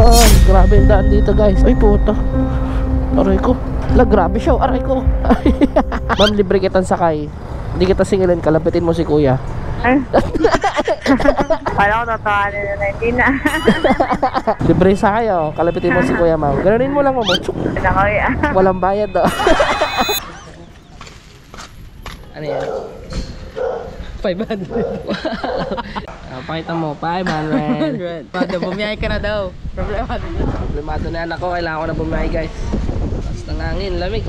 Ay, grabe yung daan dito guys. Ay puto, aray ko. Grabe siya, aray ko. Ma'am, libre kitang sakay. Hindi kita singilin, kalapitin mo si kuya. Parang ako tatawanin na hindi na. Libre sakay oh, kalapitin mo si kuya ma'am. Ganunin mo lang mo. Walang bayad oh. Ano yan? 500. Pakita mo, 500. Pagka bumiyahe ka na daw. Problemado na yan ako, kailangan ko na bumiyahe guys. Tapos ng hangin, lamig.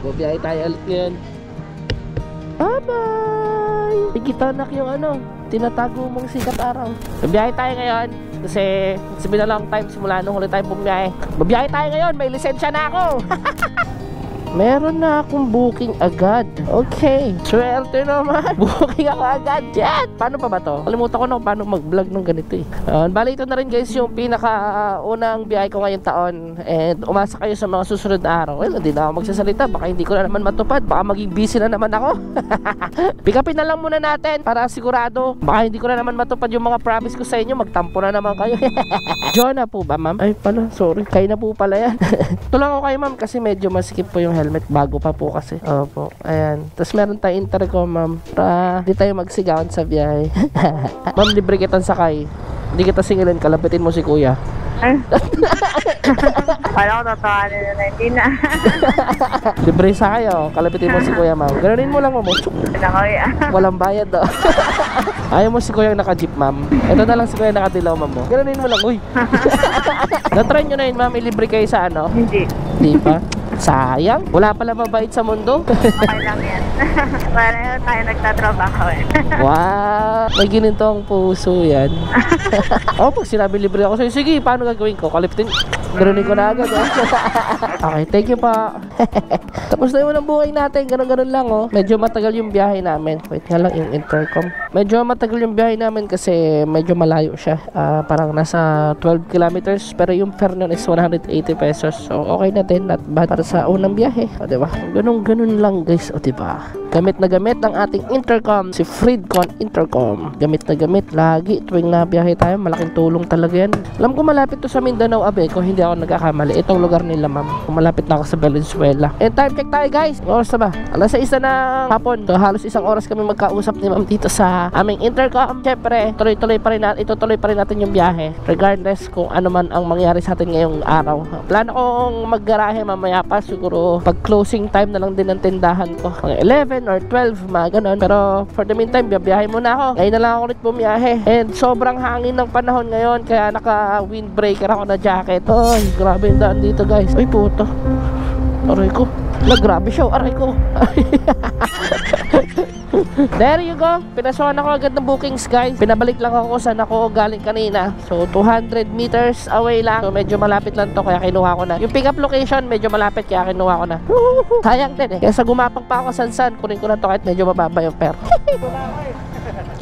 Bumiyahe tayo ulit ngayon. Bye-bye! Ikitanak yung ano, tinatago mong sikat araw. Bumiyahe tayo ngayon. Kasi it's been a long time simula nung huli tayo bumiyahe. Bumiyahe tayo ngayon, may lisensya na ako. Meron na akong booking agad. Okay, swerte naman. Booking ako agad. Jet! Paano pa ba to? Kalimutan ko na kung paano mag-vlog ng ganito eh. Bali ito na rin guys yung pinaka-unang biyahe ko ngayong taon. And umasa kayo sa mga susunod na araw. Well, hindi na ako magsasalita. Baka hindi ko na naman matupad. Baka maging busy na naman ako. Pick upin na lang muna natin para sigurado. Baka hindi ko na naman matupad yung mga promise ko sa inyo. Magtampo na naman kayo. Jonah po ba ma'am? Ay pala, sorry. Kayo na po pala yan. Tulang ko kayo ma'am kasi medyo masikip po yung helmet, bago pa po kasi. Opo, ayan. Tapos meron tayong intercom ma'am para di tayo magsigawan sa biyahe. Ma'am, libre kitang sakay. Hindi kita singilin, kalapitin mo si kuya. Parang ako tatawanin na hindi na. Libre sakay oh, kalapitin mo si kuya ma'am. Ganunin mo lang mo. Walang bayad oh. Ayaw mo si kuya yung naka-jeep ma'am. Ito na lang si kuya nakadilaw ma'am mo. Ganunin mo lang, uy. Na-try nyo na yun ma'am, ilibre kayo sa ano? Hindi. Hindi pa? Sayang, wala pala mabait sa mundo. Okay lang yan. Parang tayo nagtatrabaho eh. Wow, may ginintong puso yan. Pag sinabi libre ako sa'yo, sige, paano gagawin ko? Kalipitin, ganunin ko na agad. Okay, thank you pa. Tapos na yung unang buhay natin, ganun-ganun lang oh. Medyo matagal yung biyahe namin. Wait nga lang yung intercom. Medyo matagal yung biyahe namin kasi medyo malayo siya. Parang nasa 12 kilometers. Pero yung fare nun is 180 pesos. So okay na din, not bad para sa unang biyahe. O diba? Ganun-ganun lang guys. O diba? Gamit na gamit ang ating intercom. Si Fridcon Intercom. Gamit na gamit lagi tuwing nabiyahe tayo. Malaking tulong talaga yan. Alam ko malapit to sa Mindanao, abe. Kung hindi ako nagkakamali. Itong lugar nila ma'am. Kung malapit na ako sa Valenzuela. And time check tayo guys. Oras na ba? Alas 6 na ng hapon. So, halos isang oras kami magkausap ni ma'am dito sa aming intercom. Siyempre, tuloy-tuloy pa rin natin. Itutuloy pa rin natin yung biyahe. Regardless kung ano man ang mangyari sa atin ngayong araw. Plano kong maggarahe mamaya pa. Siguro pag closing time na lang din ng tindahan ko. Mga 11 or 12, mga ganun. Pero for the meantime, biyahe muna ako. Ngayon na lang ako ulit bumiyahe. And sobrang hangin ng panahon ngayon. Kaya naka windbreaker ako na jacket. Ay, grabe yung daan dito guys. Ay puto, aray ko. Grabe siya, aray ko. There you go. Pinasuhan ako agad ng bookings guys. Pinabalik lang ako saan ako galing kanina. So 200 meters away lang. So medyo malapit lang to kaya kinuha ko na. Yung pick up location medyo malapit kaya kinuha ko na. Sayang din eh. Kaya sa gumapang pa ako san-san, kunin ko na to kahit medyo mababa yung fare.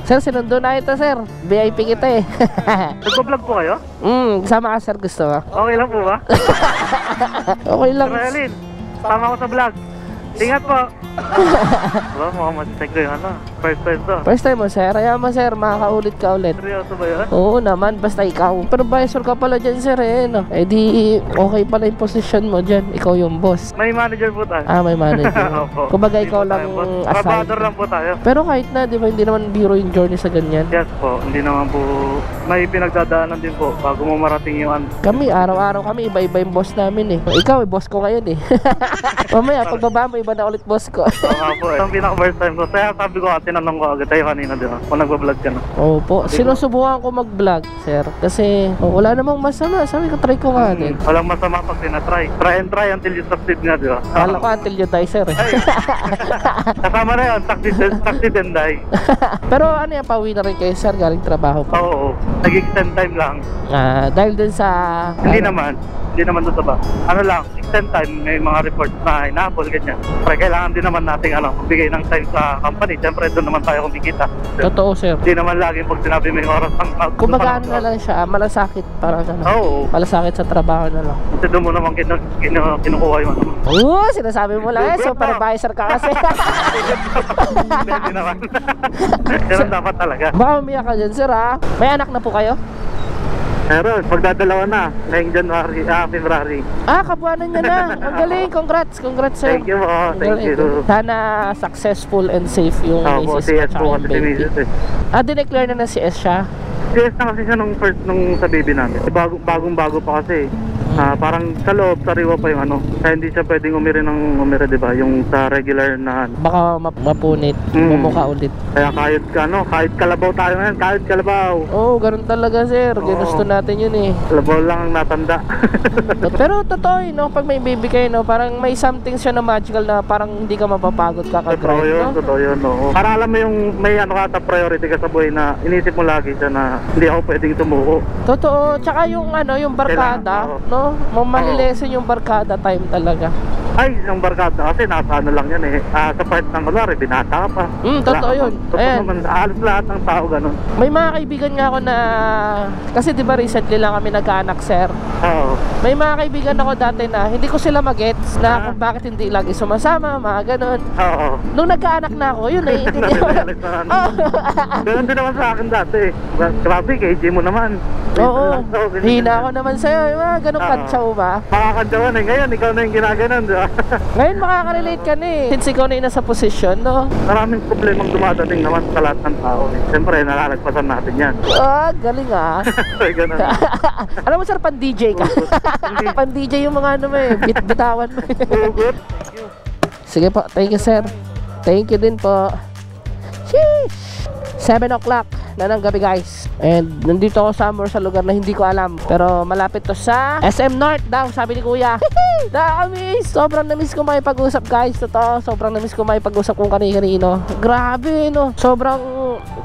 Sir, sinundo na ito sir. VIP kita eh. Nagpa-vlog po kayo? Kasama ka sir, gusto mo? Okay lang po ba? Okay lang. Sir Elin, sama ko sa vlog. Ingat po. Wala mo, masitag ko yung ano. First time to. First time mo sir, ayaw mo sir, makakaulit ka ulit. Seryoso ba yun? Oo naman, basta ikaw. Supervisor ka pala dyan sir eh, no? Eh di, okay pala yung position mo dyan. Ikaw yung boss. May manager po tayo. May manager. Opo. Kumbaga ikaw lang assigned. Trabador lang po tayo. Pero kahit na, di ba, hindi naman biro yung journey sa ganyan. Yes po, hindi naman po. May pinagdadaanan din po bago mo marating yung Kami, araw-araw kami, iba-iba yung boss namin eh. Ikaw, boss ko ngayon eh. Mamaya, pagbaba mo, iba na ulit boss ko. Oo nga po eh. Ang pinaka-first time ko. Kaya sabi ko, tinanong ko agad tayo kanina din. Kung nagbablog ka na. Opo, sinusubukan ko mag-vlog, sir. Kasi wala namang masama. Sabi ko, try ko nga din. Walang masama pag tinatry. Try and try until you succeed nga, di ba? Kala ko until you die, sir eh. Kasama na yun, succeed and die. Pero ano yan, pauwi na rin kayo, sir, galing trabaho pa? Oo, nag-extend time lang. Dahil dun sa... Hindi naman doon sa ba. Ano lang, extend time, may mga reports na inaabol, ganyan. Pero kailangan din naman naman nating magbigay ng time sa company. Siyempre, doon naman tayo kumikita. Totoo, sir. Hindi naman laging pag sinabi mo yung oras ang Kumbaga ano na lang siya, malasakit. Parang ano. Oo. Malasakit sa trabaho na lang. Kasi doon mo naman kinukuha yung Oo, sinasabi mo lang supervisor ka kasi. Hindi naman. Ganun dapat talaga. Baka umiyak ka dyan, sir, ha? May anak na po kayo? Pero magdadalawa na ngayong February. Kabuanan nyo na. Ang galing. Congrats, sir. Thank you po. Ang Thank galing. you. Sana successful and safe yung Opo, misis CS at po yung kasi si baby. Mrs. Dineclare na CS siya? CS na kasi siya nung first nung sa baby namin. Bagong-bago pa kasi. Parang sa loob, sariwa pa yung kaya hindi siya pwedeng umiri, diba? Yung sa regular na Baka mapunit. Mumukha ulit. Kaya kahit kalabaw tayo ngayon, kahit kalabaw. Oo, ganun talaga, sir. Ginusto natin yun eh. Kalabaw lang ang natanda. Pero totoo yun, no? Pag may baby kayo, no? Parang may something siya na magical na parang hindi ka mapapagod kakagrind, no? Totoo yun, no? Para alam mo yung may priority ka sa buhay na inisip mo lagi siya na hindi ako pwedeng tumuko. Totoo. Tsaka yung yung barkada, no? Malilesen yung barkada time talaga. Ay, yung barkada kasi nasa lang yan eh. Sa part ng binata ka pa. Totoo yun. Totoo naman, halos lahat ng tao ganun. May mga kaibigan nga ako na, kasi di ba recently lang kami nagkaanak, sir. Oo. May mga kaibigan ako dati na hindi ko sila magets na kung bakit hindi lagi sumasama, mga ganun. Oo. Nung nagkaanak na ako, yun eh. Ganun din naman sa akin dati. Grabe, KJ mo naman. Oo. Hina ako naman sa'yo. Yung mga ganun kantsaw ba? Makakantsawan eh. Ngayon, ikaw na yung ginaganon, di ba? Ngayon makaka-relate ka na eh. Since ikaw na yung nasa posisyon, no? Maraming problemang dumadating naman sa lahat ng tao eh. Siyempre, nalalagpasan natin yan. Galing ah. Ganun. Alam mo sir, pan-DJ ka. Pan-DJ yung mga mo eh. Bitawan mo eh. Hugot. Sige po, thank you sir. Thank you din po. Sheesh! 7 o'clock na ng gabi guys. And nandito ako somewhere sa lugar na hindi ko alam. Pero malapit to sa SM North daw, sabi ni kuya. Nakamiss! Sobrang namiss ko makipag-usap guys. Totoo, sobrang namiss ko makipag-usap kung kanino. Grabe no. Sobrang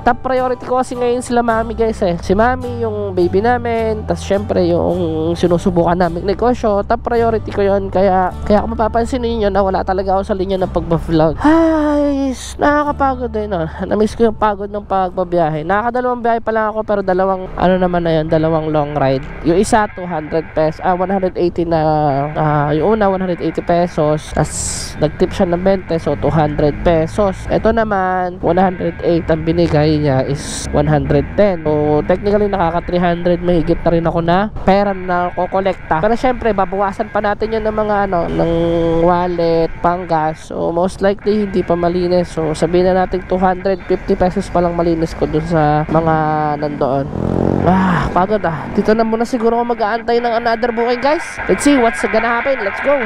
top priority ko kasi ngayon sila mami guys eh. Si mami, yung baby namin. Tapos syempre yung sinusubukan namin negosyo. Top priority ko yun. Kaya kung mapapansin ninyo na wala talaga ako sa linya ng pagba-vlog. Ay, nakakapagod din no. Namiss ko yung pagod ng pagbabiyahe. Nakakadalawang biyahe pa lang ako pero dalawang dalawang long ride. Yung isa 200 pesos, 180 na yung una 180 pesos. Tapos nagtip siya ng 20 so 200 pesos. Ito naman 108 ang binigay niya is 110. So technically nakaka 300 may higit na rin ako na pera na kokolekta. Pero syempre babawasan pa natin yun ng mga ng wallet, panggas. So most likely hindi pa malinis. So sabihin na natin 250 pesos pa lang malinis ko dun sa mga nandoon. Pagod Dito na muna siguro ako mag-aantay ng another booking guys. Let's see what's gonna happen. Let's go.